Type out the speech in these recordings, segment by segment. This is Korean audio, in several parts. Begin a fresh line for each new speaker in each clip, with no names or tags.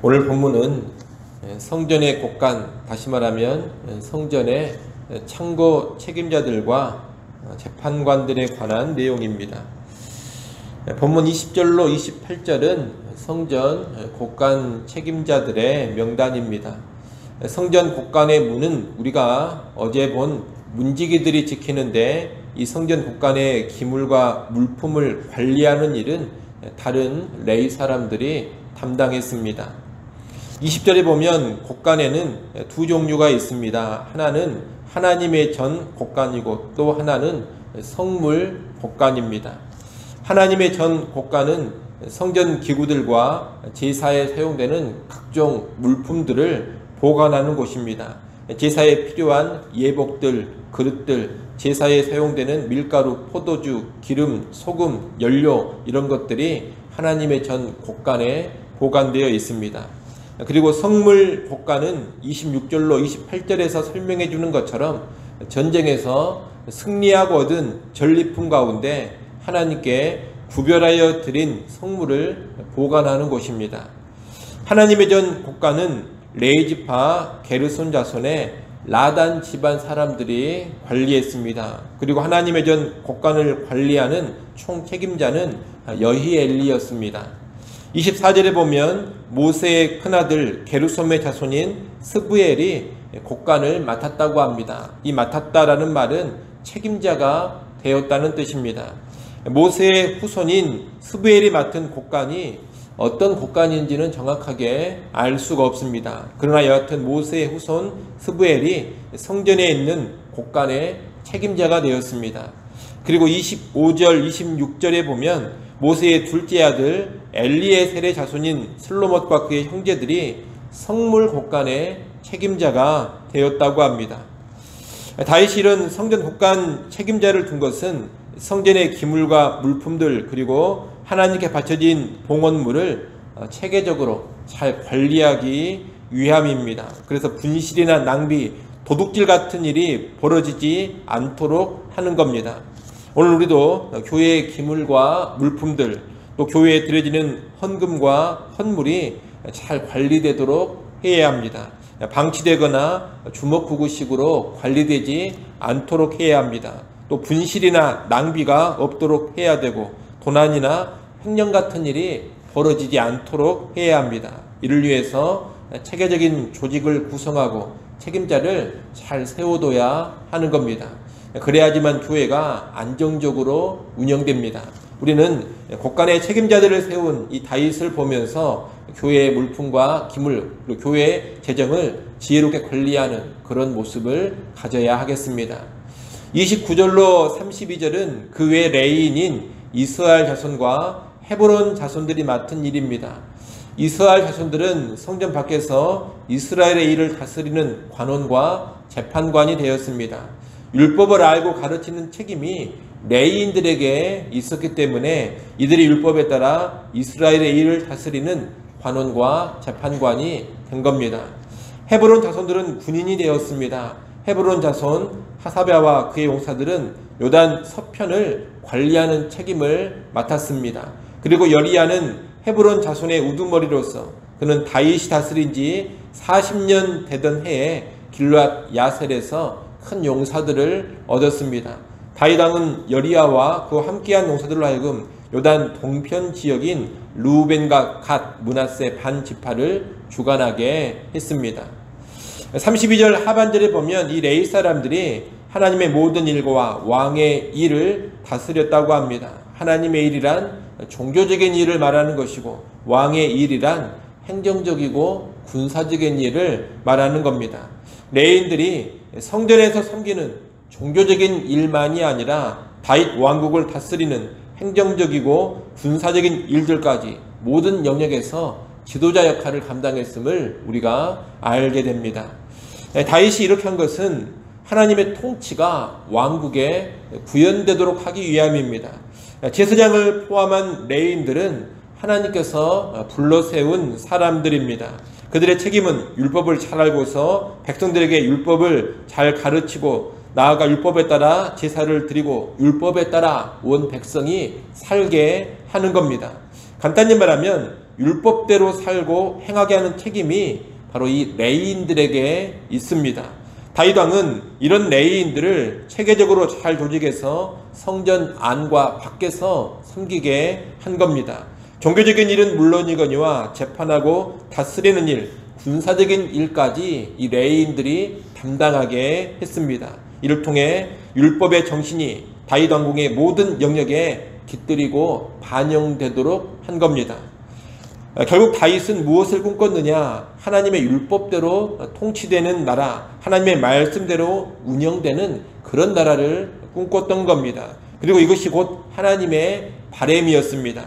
오늘 본문은 성전의 곡간, 다시 말하면 성전의 창고 책임자들과 재판관들에 관한 내용입니다. 본문 20절로 28절은 성전 곡간 책임자들의 명단입니다. 성전 곡간의 문은 우리가 어제 본 문지기들이 지키는데, 이 성전 곡간의 기물과 물품을 관리하는 일은 다른 레위 사람들이 담당했습니다. 20절에 보면 곡간에는 두 종류가 있습니다. 하나는 하나님의 전 곡간이고 또 하나는 성물 곡간입니다. 하나님의 전 곡간은 성전 기구들과 제사에 사용되는 각종 물품들을 보관하는 곳입니다. 제사에 필요한 예복들, 그릇들, 제사에 사용되는 밀가루, 포도주, 기름, 소금, 연료, 이런 것들이 하나님의 전 곡간에 보관되어 있습니다. 그리고 성물 곡간은 26절로 28절에서 설명해 주는 것처럼 전쟁에서 승리하고 얻은 전리품 가운데 하나님께 구별하여 드린 성물을 보관하는 곳입니다. 하나님의 전 곡간은 레위지파 게르손 자손의 라단 집안 사람들이 관리했습니다. 그리고 하나님의 전 곡간을 관리하는 총 책임자는 여히엘리였습니다. 24절에 보면 모세의 큰아들 게르솜의 자손인 스부엘이 곡간을 맡았다고 합니다. 이 맡았다라는 말은 책임자가 되었다는 뜻입니다. 모세의 후손인 스부엘이 맡은 곡간이 어떤 곡간인지는 정확하게 알 수가 없습니다. 그러나 여하튼 모세의 후손 스부엘이 성전에 있는 곡간의 책임자가 되었습니다. 그리고 25절, 26절에 보면 모세의 둘째 아들 엘리에셀의 자손인 슬로못과 그의 형제들이 성물 곡간의 책임자가 되었다고 합니다. 다윗이 성전 곡간 책임자를 둔 것은 성전의 기물과 물품들, 그리고 하나님께 바쳐진 봉헌물을 체계적으로 잘 관리하기 위함입니다. 그래서 분실이나 낭비, 도둑질 같은 일이 벌어지지 않도록 하는 겁니다. 오늘 우리도 교회의 기물과 물품들, 또 교회에 드려지는 헌금과 헌물이 잘 관리되도록 해야 합니다. 방치되거나 주먹구구식으로 관리되지 않도록 해야 합니다. 또 분실이나 낭비가 없도록 해야 되고, 도난이나 횡령 같은 일이 벌어지지 않도록 해야 합니다. 이를 위해서 체계적인 조직을 구성하고 책임자를 잘 세워둬야 하는 겁니다. 그래야지만 교회가 안정적으로 운영됩니다. 우리는 곡간의 책임자들을 세운 이 다윗을 보면서 교회의 물품과 기물, 그리고 교회의 재정을 지혜롭게 관리하는 그런 모습을 가져야 하겠습니다. 29절로 32절은 그 외 레위인인 이스라엘 자손과 헤브론 자손들이 맡은 일입니다. 이스라엘 자손들은 성전 밖에서 이스라엘의 일을 다스리는 관원과 재판관이 되었습니다. 율법을 알고 가르치는 책임이 레위인들에게 있었기 때문에 이들이 율법에 따라 이스라엘의 일을 다스리는 관원과 재판관이 된 겁니다. 헤브론 자손들은 군인이 되었습니다. 헤브론 자손 하사랴와 그의 용사들은 요단 서편을 관리하는 책임을 맡았습니다. 그리고 여리야는 헤브론 자손의 우두머리로서 그는 다윗이 다스린 지 40년 되던 해에 길앗 야셀에서 큰 용사들을 얻었습니다. 다윗 왕은 여리야와 그와 함께한 용사들로 하여금 요단 동편 지역인 르우벤과 갓, 므낫세 반 지파를 주관하게 했습니다. 32절 하반절에 보면 이 레위 사람들이 하나님의 모든 일과 왕의 일을 다스렸다고 합니다. 하나님의 일이란 종교적인 일을 말하는 것이고, 왕의 일이란 행정적이고 군사적인 일을 말하는 겁니다. 레위인들이 성전에서 섬기는 종교적인 일만이 아니라 다윗 왕국을 다스리는 행정적이고 군사적인 일들까지 모든 영역에서 지도자 역할을 감당했음을 우리가 알게 됩니다. 다윗이 이렇게 한 것은 하나님의 통치가 왕국에 구현되도록 하기 위함입니다. 제사장을 포함한 레위인들은 하나님께서 불러세운 사람들입니다. 그들의 책임은 율법을 잘 알고서 백성들에게 율법을 잘 가르치고, 나아가 율법에 따라 제사를 드리고 율법에 따라 온 백성이 살게 하는 겁니다. 간단히 말하면 율법대로 살고 행하게 하는 책임이 바로 이 레위인들에게 있습니다. 다윗 왕은 이런 레위인들을 체계적으로 잘 조직해서 성전 안과 밖에서 섬기게 한 겁니다. 종교적인 일은 물론이거니와 재판하고 다스리는 일, 군사적인 일까지 이 레위인들이 담당하게 했습니다. 이를 통해 율법의 정신이 다윗 왕궁의 모든 영역에 깃들이고 반영되도록 한 겁니다. 결국 다윗은 무엇을 꿈꿨느냐? 하나님의 율법대로 통치되는 나라, 하나님의 말씀대로 운영되는 그런 나라를 꿈꿨던 겁니다. 그리고 이것이 곧 하나님의 바람이었습니다.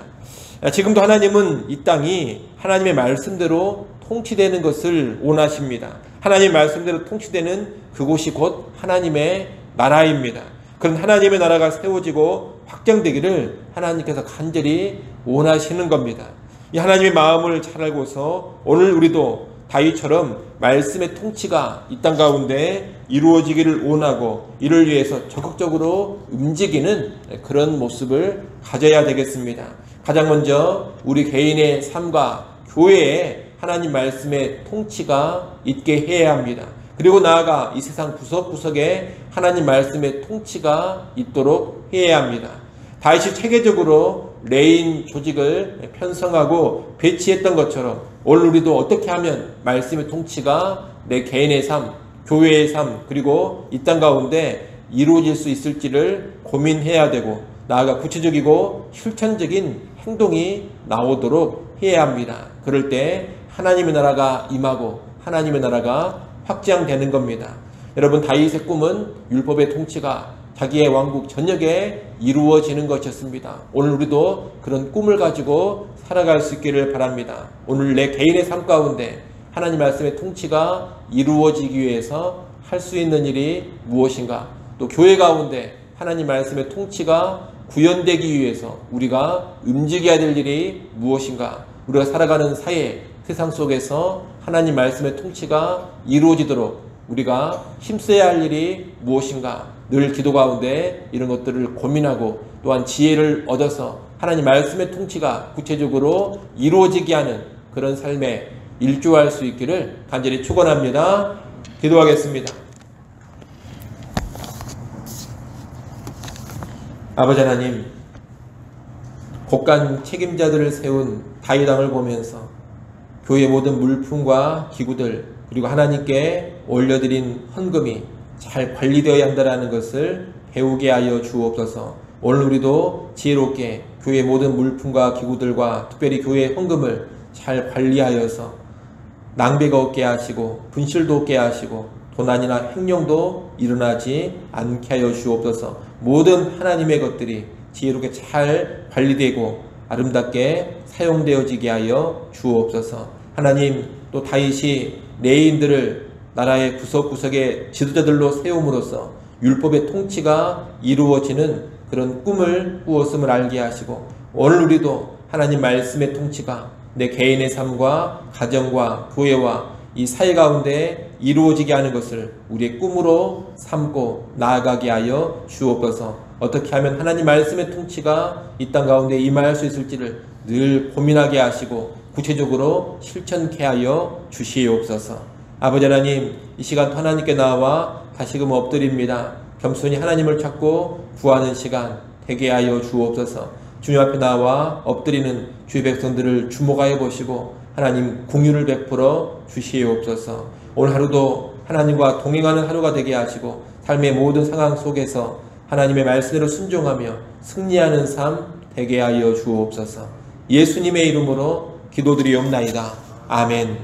지금도 하나님은 이 땅이 하나님의 말씀대로 통치되는 것을 원하십니다. 하나님의 말씀대로 통치되는 그곳이 곧 하나님의 나라입니다. 그런 하나님의 나라가 세워지고 확장되기를 하나님께서 간절히 원하시는 겁니다. 이 하나님의 마음을 잘 알고서 오늘 우리도 다윗처럼 말씀의 통치가 이 땅 가운데 이루어지기를 원하고 이를 위해서 적극적으로 움직이는 그런 모습을 가져야 되겠습니다. 가장 먼저 우리 개인의 삶과 교회에 하나님 말씀의 통치가 있게 해야 합니다. 그리고 나아가 이 세상 구석구석에 하나님 말씀의 통치가 있도록 해야 합니다. 다윗이 체계적으로 레위인 조직을 편성하고 배치했던 것처럼 오늘 우리도 어떻게 하면 말씀의 통치가 내 개인의 삶, 교회의 삶, 그리고 이 땅 가운데 이루어질 수 있을지를 고민해야 되고 나아가 구체적이고 실천적인 행동이 나오도록 해야 합니다. 그럴 때 하나님의 나라가 임하고 하나님의 나라가 확장되는 겁니다. 여러분, 다윗의 꿈은 율법의 통치가 자기의 왕국 전역에 이루어지는 것이었습니다. 오늘 우리도 그런 꿈을 가지고 살아갈 수 있기를 바랍니다. 오늘 내 개인의 삶 가운데 하나님 말씀의 통치가 이루어지기 위해서 할 수 있는 일이 무엇인가? 또 교회 가운데 하나님 말씀의 통치가 구현되기 위해서 우리가 움직여야 될 일이 무엇인가? 우리가 살아가는 사회, 세상 속에서 하나님 말씀의 통치가 이루어지도록 우리가 힘써야 할 일이 무엇인가? 늘 기도 가운데 이런 것들을 고민하고 또한 지혜를 얻어서 하나님 말씀의 통치가 구체적으로 이루어지게 하는 그런 삶에 일조할 수 있기를 간절히 축원합니다. 기도하겠습니다. 아버지 하나님, 곳간 책임자들을 세운 다윗 왕을 보면서 교회 모든 물품과 기구들 그리고 하나님께 올려드린 헌금이 잘 관리되어야 한다는 것을 배우게 하여 주옵소서. 오늘 우리도 지혜롭게 교회 모든 물품과 기구들과 특별히 교회 헌금을 잘 관리하여서 낭비가 없게 하시고 분실도 없게 하시고 도난이나 횡령도 일어나지 않게 하여 주옵소서. 모든 하나님의 것들이 지혜롭게 잘 관리되고 아름답게 사용되어지게 하여 주옵소서. 하나님, 또 다윗이 레위인들을 나라의 구석구석에 지도자들로 세움으로써 율법의 통치가 이루어지는 그런 꿈을 꾸었음을 알게 하시고 오늘 우리도 하나님 말씀의 통치가 내 개인의 삶과 가정과 교회와 이 사회 가운데 이루어지게 하는 것을 우리의 꿈으로 삼고 나아가게 하여 주옵소서. 어떻게 하면 하나님 말씀의 통치가 이 땅 가운데 임할 수 있을지를 늘 고민하게 하시고 구체적으로 실천케 하여 주시옵소서. 아버지 하나님, 이 시간 하나님께 나와 다시금 엎드립니다. 겸손히 하나님을 찾고 구하는 시간 되게 하여 주옵소서. 주님 앞에 나와 엎드리는 주의 백성들을 주목하여 보시고 하나님 긍휼을 베풀어 주시옵소서. 오늘 하루도 하나님과 동행하는 하루가 되게 하시고 삶의 모든 상황 속에서 하나님의 말씀대로 순종하며 승리하는 삶 되게 하여 주옵소서. 예수님의 이름으로 기도드리옵나이다. 아멘.